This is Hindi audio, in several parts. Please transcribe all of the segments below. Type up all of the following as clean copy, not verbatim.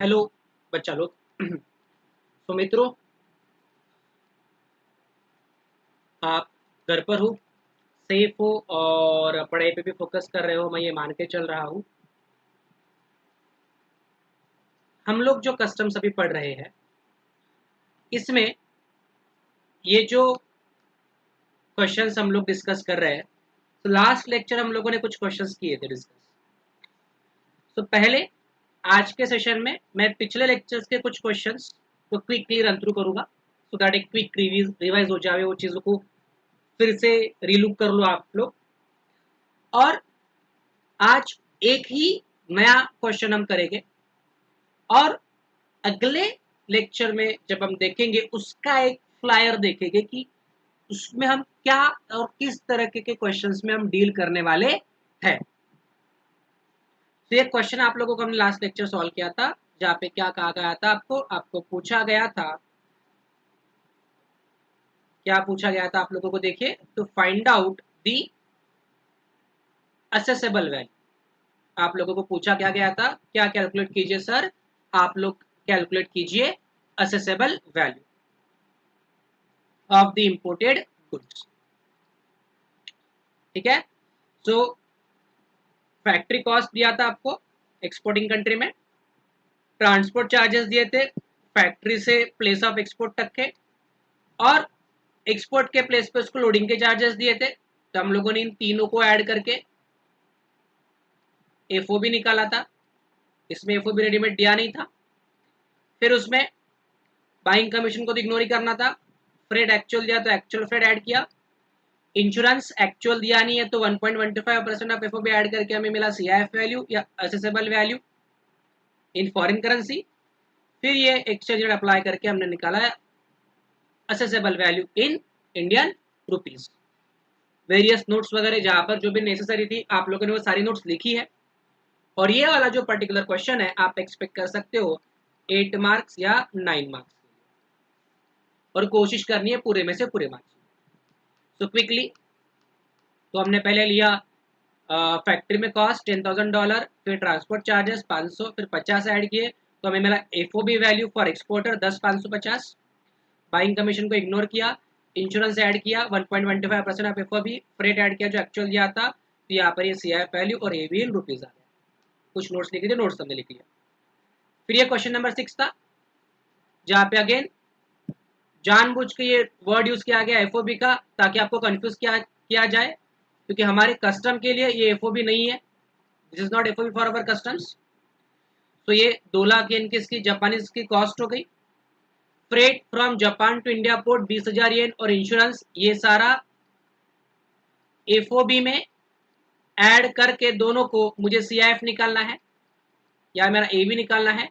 हेलो बच्चा लोग। तो मित्रों, आप घर पर हो, सेफ हो और पढ़ाई पे भी फोकस कर रहे हो, मैं ये मान के चल रहा हूँ। हम लोग जो कस्टम्स अभी पढ़ रहे हैं, इसमें ये जो क्वेश्चंस हम लोग डिस्कस कर रहे हैं, तो लास्ट लेक्चर हम लोगों ने कुछ क्वेश्चंस किए थे डिस्कस। तो पहले आज के सेशन में मैं पिछले लेक्चर्स के कुछ क्वेश्चंस को क्विकली रन थ्रू करूंगा, सो दैट एक क्विक रिवाइज हो जाए, वो चीज़ों को फिर से रीलुक कर लो आप लोग। और आज एक ही नया क्वेश्चन हम करेंगे और अगले लेक्चर में जब हम देखेंगे उसका एक फ्लायर देखेंगे कि उसमें हम क्या और किस तरह के क्वेश्चंस में हम डील करने वाले हैं। तो ये क्वेश्चन आप लोगों को हमने लास्ट लेक्चर सॉल्व किया था, जहाँ पे क्या कहा गया था, आपको पूछा गया था, क्या पूछा गया था आप लोगों को, देखिए, to find out the assessable value. आप लोगों को पूछा क्या गया था, क्या कैलकुलेट कीजिए सर, आप लोग कैलकुलेट कीजिए accessible value of the imported goods. ठीक है। सो फैक्ट्री कॉस्ट दिया था आपको एक्सपोर्टिंग कंट्री में, ट्रांसपोर्ट चार्जेस दिए थे फैक्ट्री से प्लेस ऑफ एक्सपोर्ट तक के, और एक्सपोर्ट के प्लेस पे उसको लोडिंग के चार्जेस दिए थे। तो हम लोगों ने इन तीनों को ऐड करके एफओबी निकाला था। इसमें एफओबी रेडीमेड दिया नहीं था। फिर उसमें बाइंग कमीशन को तो इग्नोर ही करना था। फ्रेट एक्चुअल दिया तो एक्चुअल फ्रेट ऐड किया। इंश्योरेंस एक्चुअल दिया नहीं है तो 1.15% ऑफ एफओबी ऐड करके हमें मिला सीआईएफ वैल्यू या accessible value in foreign currency. फिर ये एक्सचेंज रेट अप्लाई करके हमने निकाला है accessible value in Indian rupees. Various notes वगैरह जहां पर जो भी नेसेसरी थी आप लोगों ने वो सारी नोट्स लिखी है। और ये वाला जो पर्टिकुलर क्वेश्चन है आप एक्सपेक्ट कर सकते हो 8 मार्क्स या 9 मार्क्स, और कोशिश करनी है पूरे में से पूरे मार्क्स। सो क्विकली, तो हमने पहले लिया फैक्ट्री में कॉस्ट $10,000, फिर ट्रांसपोर्ट चार्जेस 500, फिर 50 ऐड किए तो हमें मिला FOB value for exporter 10,550। Buying commission को इग्नोर किया, इंश्योरेंस ऐड किया 1.15% ऑफ एफओबी, फ्रेट ऐड किया जो एक्चुअल दिया था, तो यहाँ पर ये सीआईएफ वैल्यू और एवी इन रुपीज आ गया। कुछ नोट्स लिखे थे, नोट्स हमने लिख लिया। फिर ये क्वेश्चन नंबर 6 था, जहाँ पे अगेन जानबूझ के ये वर्ड यूज किया गया एफओबी का, ताकि आपको कंफ्यूज किया जाए, क्योंकि हमारे कस्टम के लिए ये एफओबी नहीं है। This is not FOB for our customs. तो ये 2 लाख येन की इसकी जापानीज की कॉस्ट हो गई। Freight from Japan to India port 20,000 yen, और इंश्योरेंस ये सारा एफओबी में ऐड करके दोनों को मुझे सीआईएफ निकालना है या मेरा एबी निकालना है।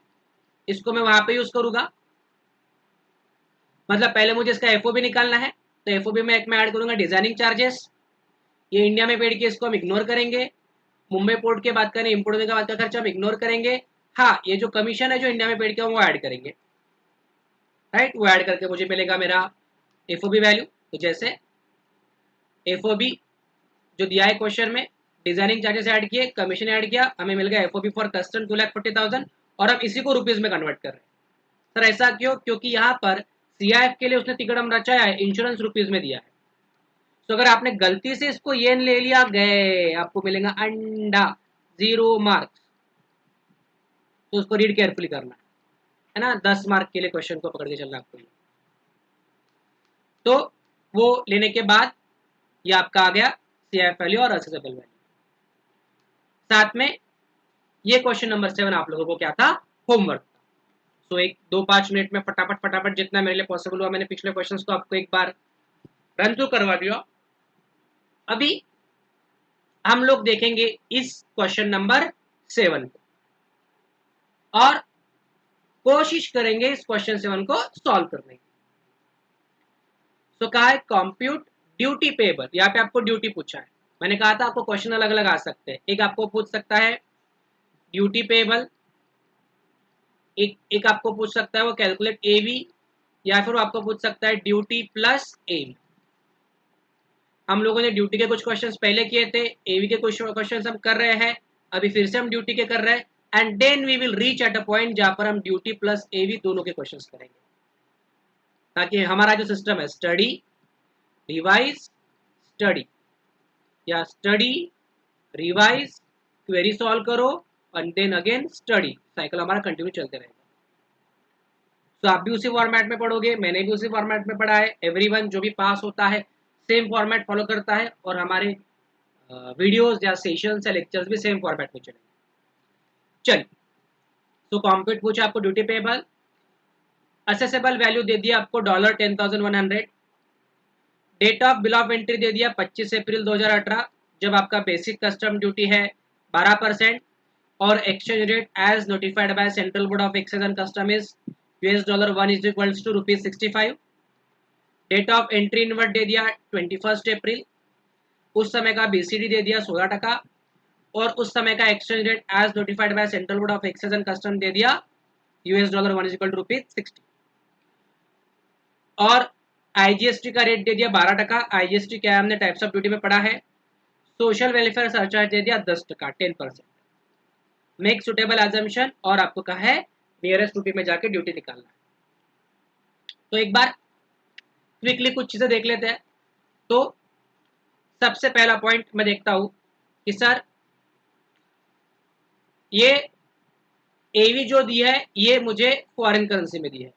इसको मैं वहां पे यूज करूंगा, मतलब पहले मुझे इसका एफओबी निकालना है, तो एफओबी में एक मैं ऐड करूंगा डिजाइनिंग चार्जेस। ये इंडिया में पेड किए, इसको हम इग्नोर करेंगे। मुंबई पोर्ट की बात करें, इंपोर्ट का बात का खर्चा हम इग्नोर करेंगे। हाँ, ये जो कमीशन है जो इंडिया में पेड किया वो ऐड करेंगे, राइट। वो ऐड करके मुझे मिलेगा मेरा एफओबी वैल्यू। तो जैसे एफओबी जो दिया है क्वेश्चन में, डिजाइनिंग चार्जेस ऐड किए, कमीशन ऐड किया, हमें मिल गया एफओबी फॉर कस्टम 2,40,000, और अब इसी को रुपीज में कन्वर्ट कर रहे हैं। सर ऐसा क्यों? क्योंकि यहाँ पर सीआईएफ के लिए उसने तिकड़म रचाया है, इंश्योरेंस रुपीज में दिया है। तो अगर आपने गलती से इसको येन ले लिया, गए, आपको मिलेगा अंडा, 0 मार्क्स। तो उसको रीड केयरफुली करना है ना, 10 मार्क के लिए क्वेश्चन को पकड़ के चलना आपको। तो वो लेने के बाद ये आपका आ गया सीआईएफ वैल्यू और असेसेबल वैल्यू। साथ में ये क्वेश्चन नंबर 7 आप लोगों को क्या था, होमवर्क। सो एक 2-5 मिनट में फटाफट फटाफट जितना मेरे लिए पॉसिबल हुआ मैंने पिछले क्वेश्चंस को आपको एक बार रन थ्रू करवा दिया। अभी हम लोग देखेंगे इस क्वेश्चन नंबर 7 को और कोशिश करेंगे इस क्वेश्चन 7 को सॉल्व करने की। तो कहा है कंप्यूट ड्यूटी पेबल। यहाँ पे आपको ड्यूटी पूछा है। मैंने कहा था आपको क्वेश्चन अलग अलग आ सकते हैं। एक आपको पूछ सकता है ड्यूटी पेबल, एक आपको पूछ सकता है वो कैलकुलेट एवी, या फिर वो आपको पूछ सकता है ड्यूटी प्लस एवी। हम लोगों ने ड्यूटी के कुछ क्वेश्चंस पहले किए थे, एवी के कुछ क्वेश्चंस हम कर रहे हैं, अभी फिर से हम ड्यूटी के कर रहे हैं। And then we will reach at a point जहां पर हम ड्यूटी प्लस एवी दोनों के क्वेश्चंस करेंगे, ताकि हमारा जो सिस्टम है स्टडी रिवाइज स्टडी या स्टडी रिवाइज क्वेरी सॉल्व करो and then again study, cycle हमारा कंटिन्यू चलते रहेगा। तो आप भी उसी फॉर्मेट में पढ़ोगे, मैंने भी उसी फॉर्मेट में पढ़ा है, एवरीवन जो भी पास होता है सेम फॉर्मेट फॉलो करता है, और हमारे वीडियोस या सेशंस या लेक्चर्स भी सेम फॉर्मेट में चलेंगे। चलिए, तो कॉम्प्यूट पूछा आपको ड्यूटी पेबल, असेसेबल वैल्यू दे दिया आपको $10,100, date of bill of entry दे दिया 25 अप्रैल 2018, जब आपका बेसिक कस्टम ड्यूटी है 12%, और exchange rate as notified by central board of excise and custom is $1 is equals to ₹65। Date of entry inward दे दिया 21 अप्रैल, उस समय का बीसीडी दे दिया 16%, और उस समय का exchange rate as notified by central board of excise and custom दे दिया $1 इज इक्वल टू ₹60। और आईजीएसटी का रेट दे दिया 12%। आईजीएसटी क्या है, हमने टाइप्स ऑफ ड्यूटी में पढ़ा है। सोशल वेलफेयर सरचार्ज दे दिया 10%, 10%। मेक सुटेबल एजम्पशन, और आपको कहा है नियरेस्ट रूपी में जाके ड्यूटी निकालना है। तो एक बार क्विकली कुछ चीजें देख लेते हैं। तो सबसे पहला पॉइंट मैं देखता हूं कि सर ये एवी जो दी है ये मुझे फॉरेन करेंसी में दी है।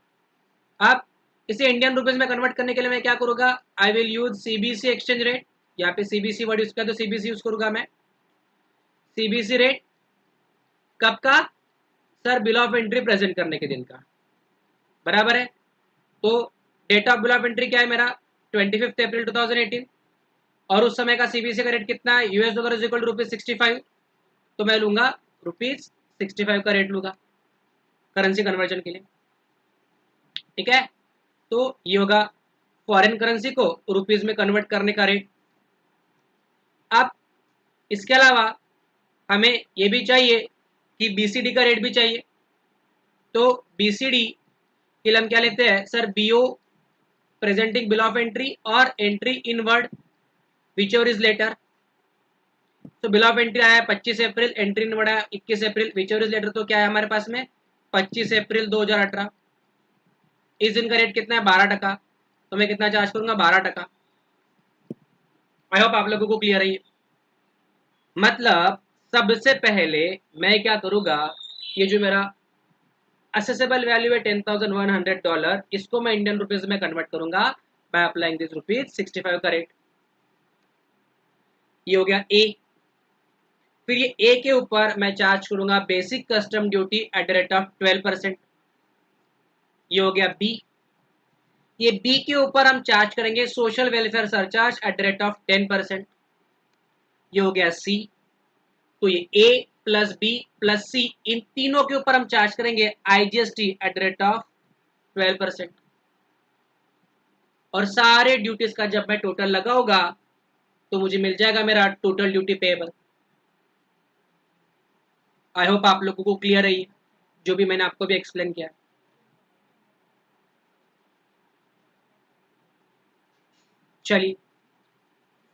अब इसे इंडियन रुपीज में कन्वर्ट करने के लिए मैं क्या करूंगा, I will use CBC exchange rate. यहाँ पे सीबीसी वर्ड यूज किया तो सीबीसी यूज करूंगा मैं। सीबीसी रेट कब का, sir bill of entry present करने के दिन का, बराबर है। तो date of bill of entry क्या है मेरा 25 अप्रैल 2018, और उस समय का सीबीसी का रेट कितना है $, इज इक्वल टू ₹65। तो मैं लूंगा ₹65 का रेट लूंगा करेंसी कन्वर्जन के लिए, ठीक है। तो ये होगा फॉरेन करेंसी को रुपीज में कन्वर्ट करने का रेट। अब इसके अलावा हमें ये भी चाहिए कि बीसीडी का रेट भी चाहिए। तो बीसीडी के लिए हम क्या लेते हैं sir, BO presenting bill of entry और entry inward whichever is later. तो बिल ऑफ एंट्री आया 25 अप्रैल, एंट्री इन वर्ड आया 21 April, whichever is later तो क्या है हमारे पास में 25 अप्रैल 2018। इस दिन का रेट कितना है 12%, तो मैं कितना चार्ज करूंगा 12%। आई होप आप लोगों को क्लियर है। मतलब सबसे पहले मैं क्या करूंगा, ये जो मेरा असेसेबल वैल्यू है $10,100, इसको मैं इंडियन रुपीज में कन्वर्ट करूंगा बाय अप्लाइंग दिस ₹65 का रेट। ये हो गया ए। फिर ये ए के ऊपर मैं चार्ज करूंगा basic custom duty eight the rate of 12%। ये हो गया बी। ये बी के ऊपर हम चार्ज करेंगे social welfare surcharge at the rate of 10%। ये हो गया सी। तो ये ए प्लस बी प्लस सी, इन तीनों के ऊपर हम चार्ज करेंगे IGST at the rate of 12%। और सारे ड्यूटीज का जब मैं टोटल लगाऊंगा तो मुझे मिल जाएगा मेरा total duty payable. I hope आप लोगों को क्लियर है जो भी मैंने आपको भी एक्सप्लेन किया। चलिए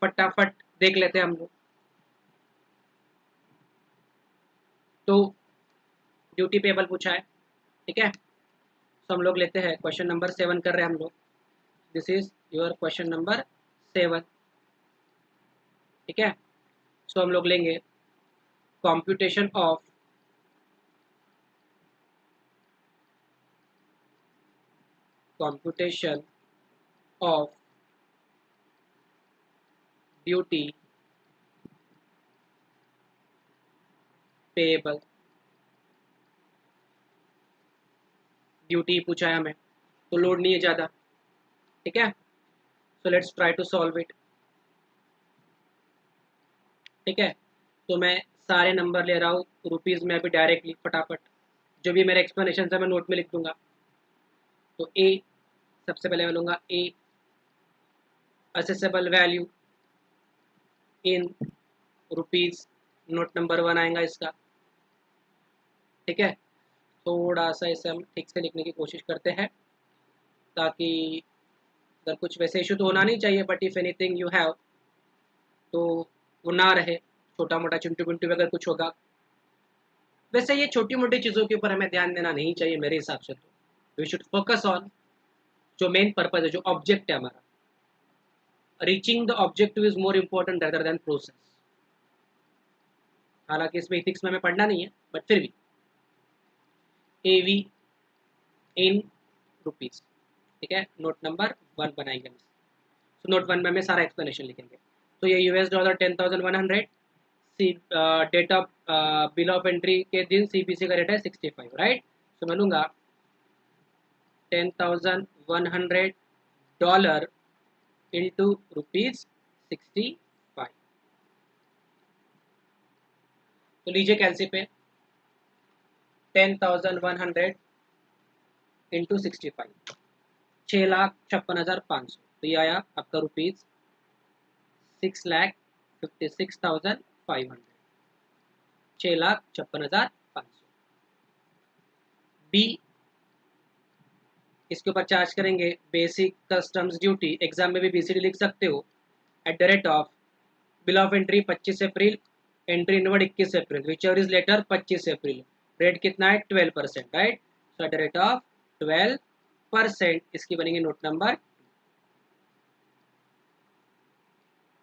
फटाफट देख लेते हैं हम लोग। तो ड्यूटी पेएबल पूछा है, ठीक है। तो हम लोग लेते हैं क्वेश्चन नंबर 7 कर रहे हैं हम लोग। This is your question number 7, ठीक है। सो हम लोग लेंगे computation of duty payable. Duty पूछा है हमें तो लोड नहीं है ज़्यादा, ठीक है। So let's try to solve it, ठीक है। तो मैं सारे नंबर ले रहा हूँ रुपीज़ में अभी डायरेक्टली फटाफट, जो भी मेरे एक्सप्लेनेशन है मैं नोट में लिख दूंगा। तो ए सबसे पहले मैं लूँगा a assessable value in rupees, note number 1 आएगा इसका, ठीक है। थोड़ा सा इसे हम ठीक से लिखने की कोशिश करते हैं ताकि अगर कुछ वैसे इशू तो होना नहीं चाहिए, but if anything you have तो वो ना रहे, छोटा मोटा चिंटू पिंटू अगर कुछ होगा वैसे ये छोटी मोटी चीज़ों के ऊपर हमें ध्यान देना नहीं चाहिए मेरे हिसाब से। तो वी शुड फोकस ऑन जो मेन पर्पज है, जो ऑब्जेक्ट है हमारा। Reaching the objective is more important rather than process. हालांकि इसमें इथिक्स में हमें पढ़ना नहीं है, बट फिर भी एवी इन रुपीज, ठीक है। नोट नंबर 1 बनाएंगे। तो नोट 1 में हमें सारा एक्सप्लेनेशन लिखेंगे। तो ये US dollar 10,100, see date of bill of entry के दिन सीपीसी का रेट है 65, राइट। तो मैं लूँगा $10,100 इंटू ₹65। तो लीजिए कैलसी पे 10,100 इंटू 65, 6,56,500। तो ये आया आपका ₹6,56,500, 6,56,500। बी, इसके ऊपर चार्ज करेंगे बेसिक कस्टम्स ड्यूटी। एग्जाम में भी बीसीडी लिख सकते हो। At the rate of bill of entry 25 April, entry inward 21 April, whichever is later 25 April. Rate कितना है 12%, right. So at the rate of 12%, इसकी बनेगी नोट नंबर,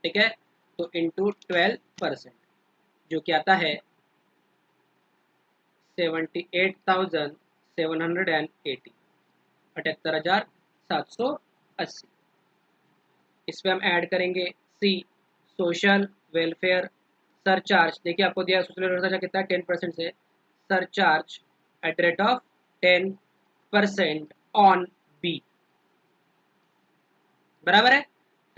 ठीक है। तो इंटू 12%, जो कि आता है 78,780, 78,780। इस पर हम ऐड करेंगे सी, सोशल वेलफेयर सरचार्ज। देखिए आपको दिया सोशल वेलफेयर सरचार्ज कितना है 10% से, surcharge at the rate of 10% on B, बराबर है।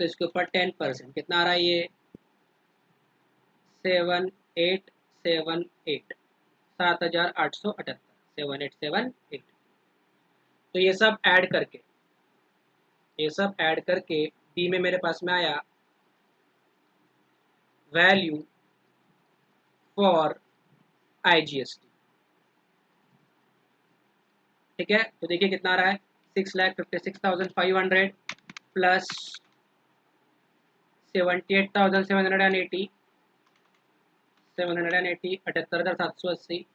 तो इसके ऊपर 10% कितना आ रहा है, ये 7878, 7,878, 7878। तो ये सब ऐड करके बी में मेरे पास में आया वैल्यू फॉर आईजीएसटी, ठीक है। तो देखिए कितना आ रहा है 6,56,500 प्लस 78,780, 78,780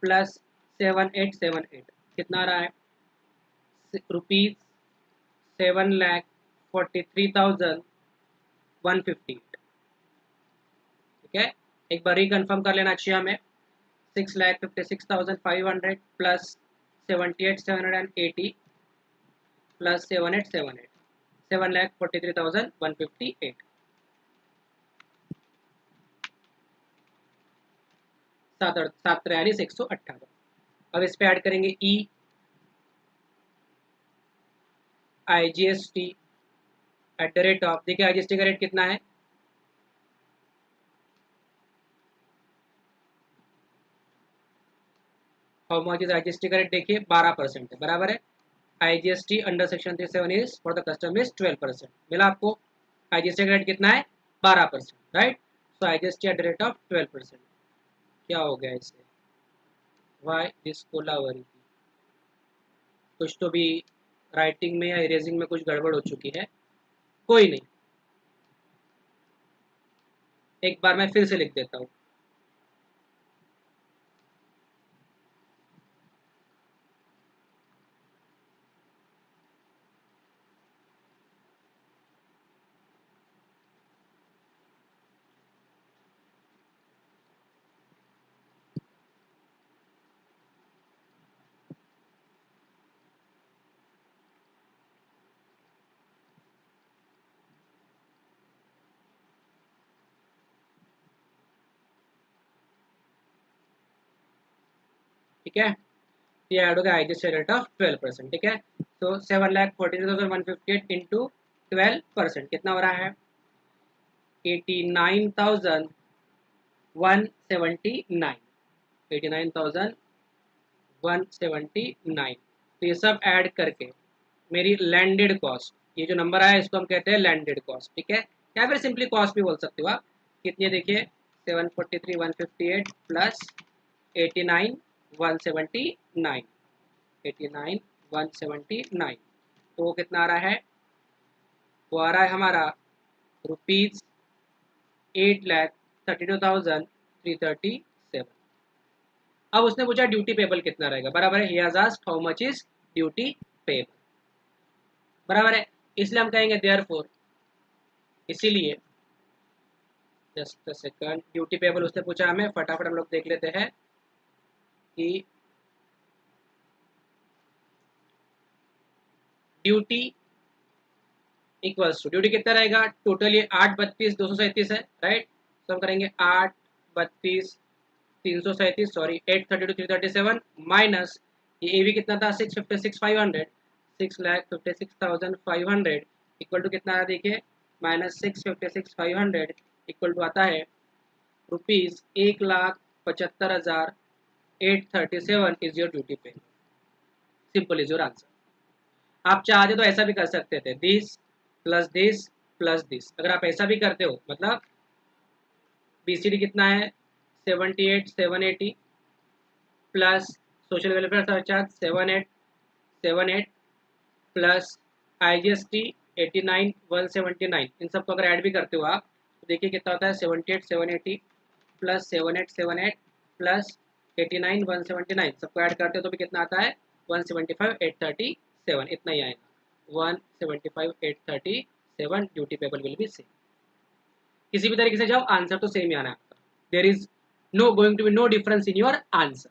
प्लस 7878, कितना आ रहा है ₹7,43,158, ठीक है। एक बार रिकन्फर्म कर लेना अच्छी हमें, 6,56,500 प्लस 78,780 प्लस 7878, 7,43,158, 7,43,118। अब इस पे ऐड करेंगे ई IGST at the rate of, देखिए आईजीएसटी का रेट कितना है, हाउ मच इज आईजीएसटी का रेट, देखिए 12% है, बराबर है। IGST under section 37 is for the custom is 12%, मिला आपको। आईजीएसटी का रेट कितना है 12%, right. So IGST at the rate of 12%। क्या हो गया इसे, वाई दिस कोलावरी, कुछ तो भी राइटिंग में या इरेजिंग में कुछ गड़बड़ हो चुकी है, कोई नहीं, एक बार मैं फिर से लिख देता हूँ। ठीक है, ये ऐड हो गया आईजीएसटी रेट ऑफ 12%, ठीक है। तो 7,43,158 इंटू 12% कितना हो रहा है 89,179, 89,179। तो ये सब ऐड करके मेरी लैंडेड कॉस्ट, ये जो नंबर आया इसको हम कहते हैं लैंडेड कॉस्ट, ठीक है। या फिर सिंपली कॉस्ट भी बोल सकते हो आप। कितनी है देखिए 743,158 प्लस 89,179, 89,179। तो वो कितना आ रहा है, वो आ रहा है हमारा ₹8,32,337, अब उसने पूछा ड्यूटी पेबल कितना रहेगा, बराबर है, he has asked how much is duty payable, बराबर है, इसलिए हम कहेंगे therefore, इसीलिए just a second, duty payable उसने पूछा हमें, फटाफट हम लोग देख लेते हैं कि ड्यूटी इक्वल्स टू, ड्यूटी कितना रहेगा, टोटल ये 8 32 237 है, राइट, तो हम करेंगे 8 32 337, सॉरी 832 337 माइनस ये ए भी कितना था 656,500, 6,56,500 इक्वल टू कितना है देखिए, माइनस 656,500 इक्वल टू आता है ₹1,75,837 इज योर ड्यूटी पे, सिंपल इज योर आंसर। आप चाहते तो ऐसा भी कर सकते थे, this plus this plus this, अगर आप ऐसा भी करते हो मतलब बीसीडी कितना है 78,780 plus social welfare surcharge 7878 plus IGST 89,179, इन सबको अगर ऐड भी करते हो आप तो देखिए कितना होता है 78,780 प्लस 7878 प्लस 89,179, सबको ऐड करते हो तो भी कितना आता है 175,837, इतना ही आएगा 175,837, duty payable will be same, किसी भी तरीके से जाओ आंसर तो सेम ही आना है आपका, there is no going to be no difference in your answer,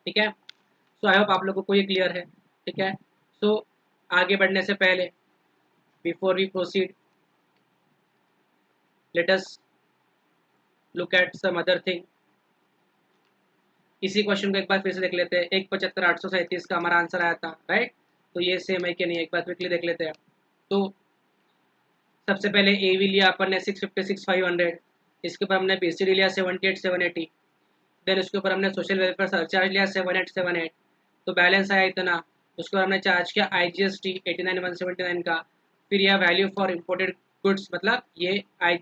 ठीक है। सो आई होप आप लोगों को ये क्लियर है, ठीक है। सो आगे बढ़ने से पहले, before we proceed, let us look at some other thing. इसी क्वेश्चन को एक बार फिर से देख लेते हैं, 1,75,837 का हमारा आंसर आया था, राइट, तो ये सेम है कि नहीं, एक बार क्विकली देख लेते हैं। तो सबसे पहले ए भी लिया अपन ने 656,500, इसके ऊपर हमने बीसीडी लिया 78,780, देन उसके ऊपर हमने सोशल वेलफेयर सरचार्ज लिया 7878, तो बैलेंस आया इतना, उसके बाद हमने चार्ज किया आईजीएसटी 89,179 का, फिर यह वैल्यू फॉर इम्पोर्टेड गुड्स, मतलब ये आई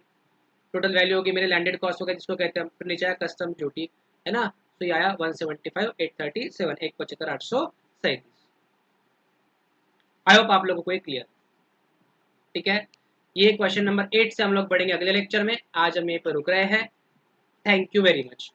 टोटल वैल्यू होगी मेरे लैंडेड कॉस्ट होगा जिसको कहते हैं, फिर नीचे आया कस्टम ड्यूटी, है ना, तो ये आया 175,837, 175,837। आई होप आप लोगों को ये क्लियर, ठीक है। ये क्वेश्चन नंबर 8 से हम लोग बढ़ेंगे अगले लेक्चर में, आज हम यहीं पर रुक रहे हैं, थैंक यू वेरी मच।